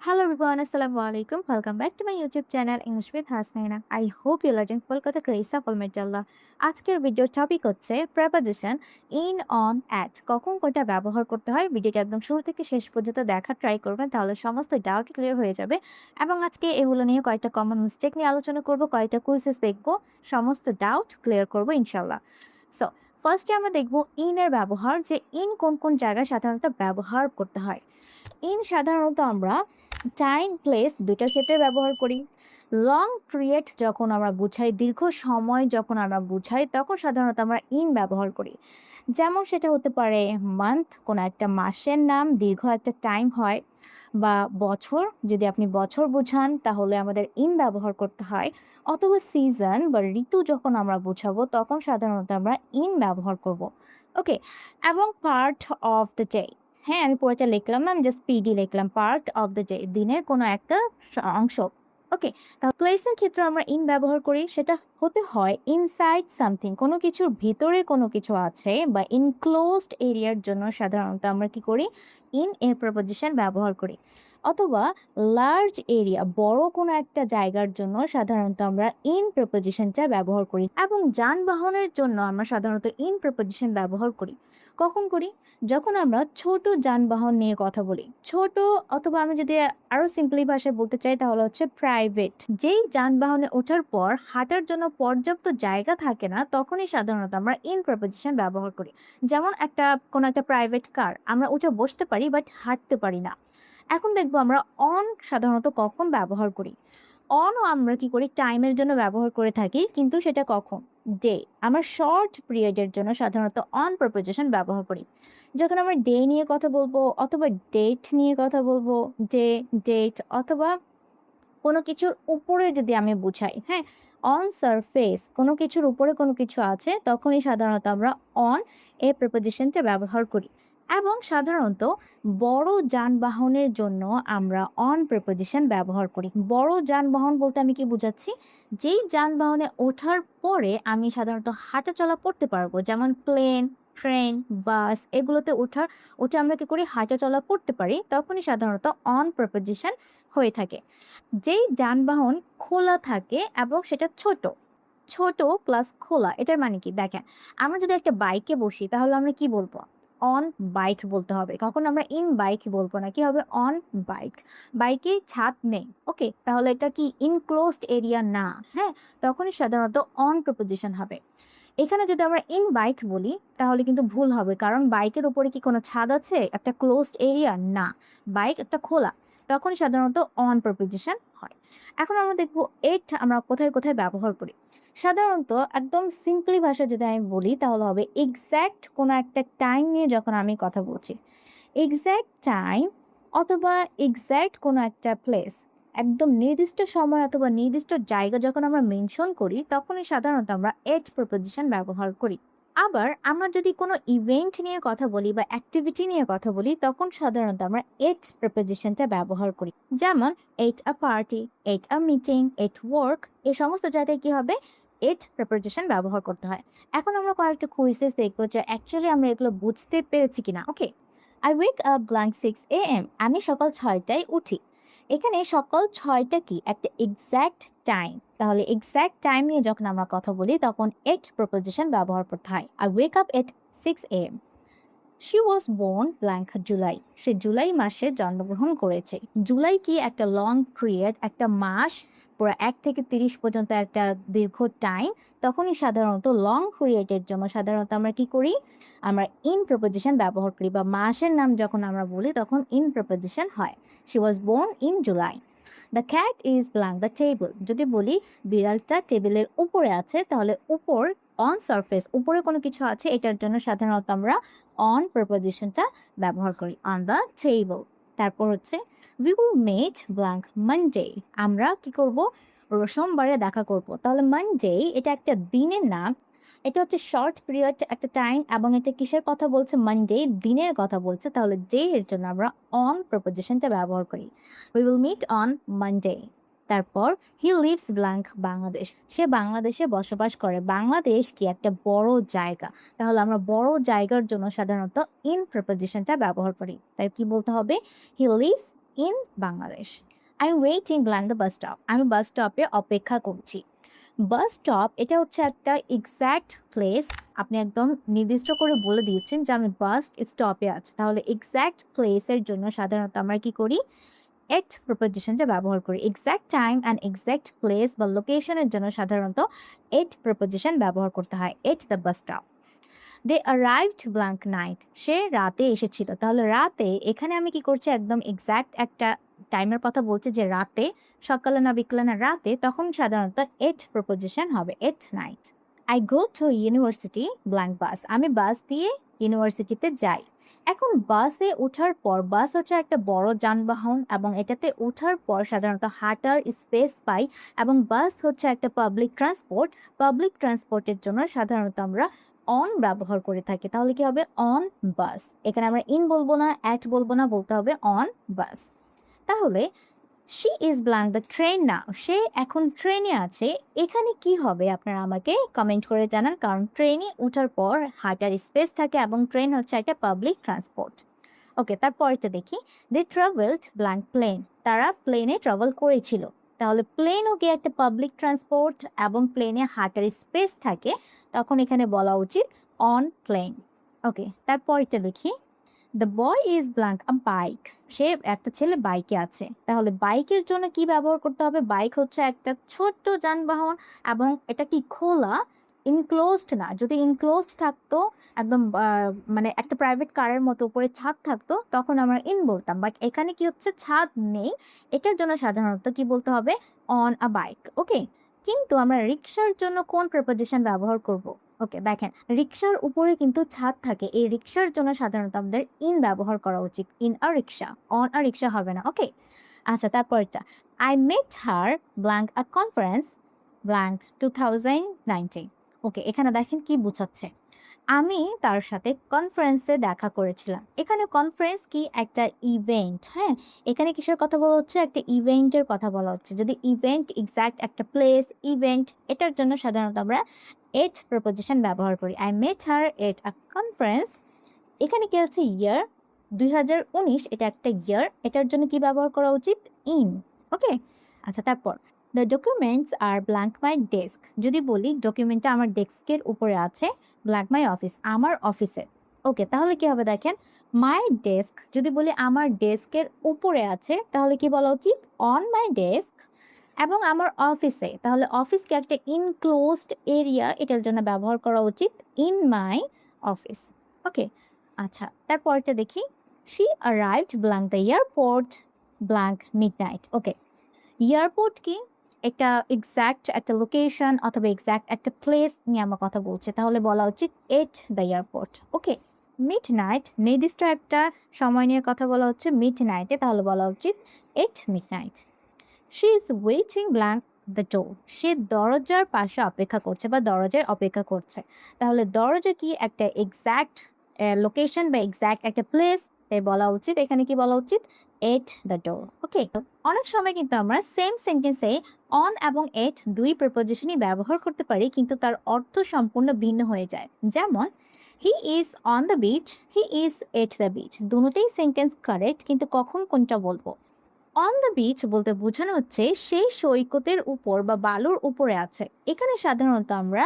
Hello everyone, Assalamualaikum. Welcome back to my YouTube channel English with Hasnaina. I hope you're learning Kolkata Grace of Almighty. আজকের ভিডিওর topic হচ্ছে preposition in, on, at কখন কোনটা ব্যবহার করতে হয়। ভিডিওটা একদম শুরু থেকে শেষ পর্যন্ত দেখার ট্রাই করবেন, তাহলে সমস্ত ডাউট ক্লিয়ার হয়ে যাবে। এবং আজকে এগুলো নিয়ে কয়েকটা কমন মিস্টেক নিয়ে আলোচনা করব, কয়েকটা কুইজেস দেখব, সমস্ত ডাউট ক্লিয়ার করব ইনশাল্লাহ। সো ফার্স্টে আমরা দেখব ইন এর ব্যবহার, যে ইন কোন কোন জায়গায় সাধারণত ব্যবহার করতে হয়। ইন সাধারণত আমরা টাইম প্লেস দুটার ক্ষেত্রে ব্যবহার করি। লং পিরিয়ড যখন আমরা বুঝাই, দীর্ঘ সময় যখন আমরা বুঝাই, তখন সাধারণত আমরা ইন ব্যবহার করি। যেমন সেটা হতে পারে মান্থ, কোনো একটা মাসের নাম দীর্ঘ একটা টাইম হয়, বা বছর, যদি আপনি বছর বোঝান তাহলে আমাদের ইন ব্যবহার করতে হয়। অথবা সিজন বা ঋতু যখন আমরা বোঝাবো তখন সাধারণত আমরা ইন ব্যবহার করব। ওকে। এবং পার্ট অফ দ্য ডে, হ্যাঁ আমি পুরোটা লিখলাম না, আমি জাস্ট পিডি লিখলাম। পার্ট অফ দ্য ডে, দিনের কোনো একটা অংশ। ওকে। তাহলে প্লেসের ক্ষেত্রে আমরা ইন ব্যবহার করি, সেটা হতে হয় ইনসাইড সামথিং, কোনো কিছুর ভিতরে কোনো কিছু আছে, বা ইনক্লোজড এরিয়ার জন্য সাধারণত আমরা কি করি, ইন এর প্রপোজিশন ব্যবহার করি। অথবা লার্জ এরিয়া, বড় কোনো একটা জায়গার জন্য সাধারণত আমরা ইন প্রপোজিশনটা ব্যবহার করি। এবং যানবাহনের জন্য আমরা সাধারণত ইন প্রপোজিশন ব্যবহার করি। কখন করি? যখন আমরা ছোট যানবাহন নিয়ে কথা বলি। ছোট, অথবা আমি যদি আরো সিম্পলি ভাষায় বলতে চাই তাহলে হচ্ছে প্রাইভেট। যেই যানবাহনে ওঠার পর হাঁটার জন্য পর্যাপ্ত জায়গা থাকে না, তখনই সাধারণত আমরা ইন প্রপোজিশন ব্যবহার করি। যেমন কোনো একটা প্রাইভেট কার, আমরা উঠে বসতে পারি বাট হাঁটতে পারি না। এখন দেখবো আমরা অন সাধারণত কখন ব্যবহার করি। অনও আমরা কি করি, টাইমের জন্য ব্যবহার করে থাকি, কিন্তু সেটা কখন? ডে। আমরা শর্ট পিরিয়ডের জন্য সাধারণত অন প্রপোজিশন ব্যবহার করি। যখন আমরা ডে নিয়ে কথা বলবো, অথবা ডেট নিয়ে কথা বলবো, ডে, ডেট, অথবা কোনো কিছুর উপরে যদি আমি বুঝাই, হ্যাঁ, অন সারফেস, কোনো কিছুর উপরে কোনো কিছু আছে, তখনই সাধারণত আমরা অন এই প্রিপোজিশনটা ব্যবহার করি। এবং সাধারণত বড় যানবাহনের জন্য আমরা অন প্রিপোজিশন ব্যবহার করি। বড় যানবাহন বলতে আমি কি বুঝাচ্ছি, যেই যানবাহনে ওঠার পরে আমি সাধারণত হাঁটা চলা করতে পারবো, যেমন প্লেন, ট্রেন, বাস, এগুলোতে উঠে আমরা কি করি, হাঁটা চলা করতে পারি, তখনই সাধারণত অন প্রিপোজিশন হয়ে থাকে। যেই যানবাহন খোলা থাকে এবং সেটা ছোট, ছোট প্লাস খোলা, এটার মানে কি দেখেন, আমরা যদি একটা বাইকে বসি তাহলে আমরা কি বলবো, অন বাইক বলতে হবে। কখন আমরা ইন বাইক বলবো না, কি হবে, অন বাইক। বাইকে ছাদ নেই, ওকে, তাহলে এটা কি ইনক্লোজড এরিয়া না, হ্যাঁ, তখনই সাধারণত অন প্রপোজিশন হবে। এখানে যদি আমরা ইন বাইক বলি তাহলে কিন্তু ভুল হবে, কারণ বাইকের উপরে কি কোনো ছাদ আছে, একটা ক্লোজড এরিয়া না, বাইক একটা খোলা, তখন সাধারণত অন প্রপোজিশন হয়। এখন আমরা দেখবো এট আমরা কোথায় কোথায় ব্যবহার করি। সাধারণত একদম সিম্পলি ভাষা যদি আমি বলি তাহলে হবে এক্স্যাক্ট কোনো একটা টাইম নিয়ে যখন আমি কথা বলছি, এক্স্যাক্ট টাইম, অথবা এক্স্যাক্ট কোনো একটা প্লেস, একদম নির্দিষ্ট সময় অথবা নির্দিষ্ট জায়গা যখন আমরা মেনশন করি, তখনই সাধারণত আমরা এট প্রপোজিশন ব্যবহার করি। আবার আমরা যদি কোনো ইভেন্ট নিয়ে কথা বলি বা অ্যাক্টিভিটি নিয়ে কথা বলি, তখন সাধারণত আমরা এট প্রিপোজিশনটা ব্যবহার করি। যেমন at a party, at a meeting, at work, এই সমস্ত জায়গায় কি হবে, এট প্রিপোজিশন ব্যবহার করতে হয়। এখন আমরা কয়েকটা কুইজেস দেখবো যে অ্যাকচুয়ালি আমরা এগুলো বুঝতে পেরেছি কিনা। Okay. I wake up blank 6 AM, আমি সকাল 6টায় উঠি। এখানে সকাল 6টা কি একটা এক্স্যাক্ট টাইম, তাহলে এক্স্যাক্ট টাইম নিয়ে যখন আমরা কথা বলি তখন এট প্রপোজিশন ব্যবহার করতে হয়। I wake up at 6 AM। She was born blank July, সে জুলাই মাসে জন্মগ্রহণ করেছে। জুলাই কি একটা লং পিরিয়ড, একটা মাস, পুরো 1 থেকে 30 পর্যন্ত একটা দীর্ঘ টাইম। তখনই সাধারণত লং পিরিয়ডের জন্য সাধারণত আমরা কি করি, আমরা ইন প্রপোজিশন ব্যবহার করি, বা মাসের নাম যখন আমরা বলি তখন ইন প্রপোজিশন হয়। She was born in July. The cat is blank the table, যদি বলি বিড়ালটা টেবিলের উপরে আছে, তাহলে উপর, অন সারফেস, উপরে কোনো কিছু আছে, এটার জন্য সাধারণত আমরা অন প্রপোজিশনটা ব্যবহার করি, অন দ্য টেবল। তারপর হচ্ছে we will met blank Monday, আমরা কি করব, সোমবারে দেখা করব। তাহলে মানডে এটা একটা দিনের নাম, এটা হচ্ছে শর্ট পিরিয়ড একটা টাইম, এবং এটা কিসের কথা বলছে, মানডে, দিনের কথা বলছে, তাহলে ডে এর জন্য আমরা অন প্রপোজিশনটা ব্যবহার করি। We will meet on Monday. তারপর হি লিভস ব্ল্যাঙ্ক বাংলাদেশ, সে বাংলাদেশে বসবাস করে। বাংলাদেশ কি একটা বড় জায়গা, তাহলে আমরা বড় জায়গার জন্য সাধারণত ইন প্রপোজিশনটা ব্যবহার করি। তাই কি বলতে হবে, he lives in Bangladesh. I'm waiting blank the bus stop. আমি বাস স্টপে অপেক্ষা করছি। বাস স্টপ এটা হচ্ছে একটা এক্সাক্ট প্লেস। আপনি একদম নির্দিষ্ট করে বলে দিয়েছেন যে আমি বাস স্টপে আছি। তাহলে এক্সাক্ট প্লেসের জন্য সাধারণত আমরা কি করি? এট প্রিপোজিশনটা ব্যবহার করি। Exact time and exact place বা লোকেশনের জন্য সাধারণত এট প্রিপোজিশন ব্যবহার করতে হয়। At the bus stop. They arrived blank night. সে রাতে এসেছিল। তাহলে রাতে এখানে আমি কি করছি? একদম এক্সাক্ট একটা টাইমের কথা বলছি যে রাতে, সকালে না বিকেলে না রাতে, তখন সাধারণত এট প্রিপোজিশন হবে। At night. I go to university blank bus. আমি বাস দিয়ে ইউনিভার্সিটিতে যাই। এখন বাসে ওঠার পর, বাস হচ্ছে একটা বড় যানবাহন এবং এটাতে ওঠার পর সাধারণত হাঁটার স্পেস পাই এবং বাস হচ্ছে একটা পাবলিক ট্রান্সপোর্ট। পাবলিক ট্রান্সপোর্টের জন্য সাধারণত আমরা অন ব্যবহার করে থাকি। তাহলে কি হবে? অন বাস। এখানে আমরা ইন বলবো না, অ্যাট বলবো না, বলতে হবে অন বাস। তাহলে she is blank the train now. সে এখন ট্রেনে আছে। এখানে কি হবে আপনারা আমাকে কমেন্ট করে জানান, কারণ ট্রেনে ওঠার পর হাঁটার স্পেস থাকে এবং ট্রেন হচ্ছে একটা পাবলিক ট্রান্সপোর্ট। ওকে, তারপরটা দেখি। দে ট্রাভেলড ব্ল্যাঙ্ক প্লেন। তারা প্লেনে ট্রাভেল করেছিল। তাহলে প্লেনও কি একটা পাবলিক ট্রান্সপোর্ট এবং প্লেনে হাঁটার স্পেস থাকে, তখন এখানে বলা উচিত অন প্লেন। ওকে, তারপরটা দেখি। The boy is blank a bike. সে একটা ছেলে বাইকে আছে। তাহলে বাইকের জন্য কি ব্যবহার করতে হবে? বাইক হচ্ছে একটা ছোট্ট যানবাহন এবং এটা কি খোলা, ইনক্লোজড না। যদি ইনক্লোজড থাকতো, একদম মানে একটা প্রাইভেট কারের মতো উপরে ছাদ থাকতো, তখন আমরা ইন বলতাম। বাট এখানে কি হচ্ছে? ছাদ নেই। এটার জন্য সাধারণত কি বলতে হবে? On a bike. ওকে, কিন্তু আমরা রিক্সার জন্য কোন প্রিপোজিশন ব্যবহার করব? ওকে, দেখেন, রিক্সার উপরে কিন্তু ছাদ থাকে। এই রিক্সার জন্য সাধারণত আমাদের ইন ব্যবহার করা উচিত। In a rickshaw, on a রিক্সা হবে না। ওকে, আচ্ছা, তারপরটা। I met her blank a conference blank 2019। Okay, এখানে দেখেন কি বুঝাচ্ছে। আমি তার সাথে কনফারেন্সে দেখা করেছিলাম। এখানে কনফারেন্স কি? একটা ইভেন্ট। হ্যাঁ, এখানে কিসের কথা বলা হচ্ছে? একটা ইভেন্টের কথা বলা হচ্ছে। যদি ইভেন্ট এক্সাক্ট একটা প্লেস, ইভেন্ট, এটার জন্য সাধারণত আমরা এট প্রপোজিশন ব্যবহার করি। I met her at a conference. এখানে কি আছে? ইয়ার 2019, এটা একটা ইয়ার। এটার জন্য কি ব্যবহার করা উচিত? ইন। ওকে, আচ্ছা, তারপর দ্য ডকুমেন্টস আর ব্ল্যাঙ্ক মাই ডেস্ক। যদি বলি ডকুমেন্টটা আমার ডেস্কের উপরে আছে, ব্ল্যাঙ্ক মাই অফিস, আমার অফিসে। ওকে, তাহলে কি হবে? দেখেন, মাই ডেস্ক যদি বলি আমার ডেস্কের উপরে আছে, তাহলে কি বলা উচিত? On my desk. এবং আমার অফিসে, তাহলে অফিসকে একটা ইনক্লোজড এরিয়া, এটার জন্য ব্যবহার করা উচিত ইন মাই অফিস। ওকে, আচ্ছা, তারপরটা দেখি। She arrived blank the airport blank midnight. Okay, airport কি? একটা এক্সাক্ট একটা লোকেশন অথবা এক্সাক্ট একটা প্লেস নিয়ে আমরা কথা বলছি, তাহলে বলা উচিত at the airport. Okay, midnight নির্দিষ্ট একটা সময় নিয়ে কথা বলা হচ্ছে মিডনাইটে, তাহলে বলা উচিত at midnight. She is waiting blank the door. সে দরজার পাশে অপেক্ষা করছে বা দরজায় অপেক্ষা করছে। তাহলে দরজা কি? একটা এক্সাক্ট লোকেশন বা এক্সাক্ট একটা প্লেস, তাই বলা উচিত এখানে কি বলা উচিত? At the door. ওকে, অনেক সময় কিন্তু আমরা সেম সেন্টেন্সে অন এবং এট দুই প্রিপোজিশনই ব্যবহার করতে পারি, কিন্তু তার অর্থ সম্পূর্ণ ভিন্ন হয়ে যায়। যেমন, he is on the beach, he is at the beach. দুটোই সেন্টেন্স কারেক্ট, কিন্তু কখন কোনটা বলবো? অন দ্য বিচ বলতে বোঝানো হচ্ছে সেই সৈকতের উপর বা বালুর উপরে আছে। এখানে সাধারণত আমরা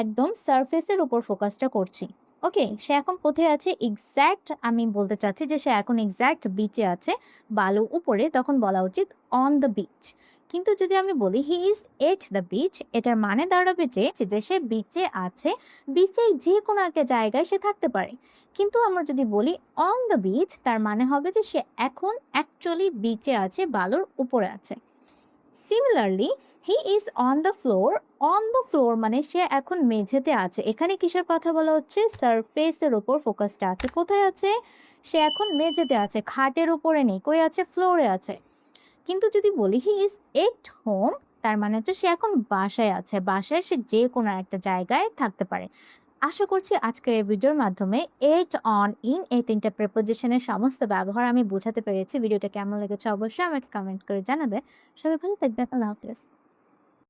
একদম সারফেসের উপর ফোকাসটা করছি। ওকে, সে এখন কোথায় আছে? এক্স্যাক্ট আমি বলতে চাচ্ছি যে সে এখন এক্স্যাক্ট বিচে আছে, বালুর উপরে, তখন বলা উচিত অন দ্য বিচ। কিন্তু যদি আমি বলি he is at the beach, এটার মানে দাঁড়াবে যে সে বিচে আছে, বিচের যে কোনো একটা জায়গায় সে থাকতে পারে। কিন্তু আমরা যদি বলি অন দ্য বিচ, তার মানে হবে যে সে এখন অ্যাকচুয়ালি বিচে আছে, বালুর উপরে আছে। Similarly, he is on the floor. On the floor মানে সে এখন মেঝেতে আছে। এখানে কিসের কথা বলা হচ্ছে? সারফেসের উপর ফোকাসটা আছে। কোথায় আছে? সে এখন মেঝেতে আছে, খাটের উপরে নেই। কই আছে? ফ্লোরে আছে। কিন্তু যদি বলি হি ইজ এট হোম, তার মানে হচ্ছে সে এখন বাসায় আছে, বাসায় সে যে কোনো একটা জায়গায় থাকতে পারে। আশা করছি আজকের এই ভিডিওর মাধ্যমে এট, অন, ইন এই তিনটা প্রিপোজিশনের সমস্ত ব্যবহার আমি বোঝাতে পেরেছি। ভিডিওটা কেমন লেগেছে অবশ্যই আমাকে কমেন্ট করে জানাবে। সবাই ভালো থাকবেন। আল্লাহ হাফেজ।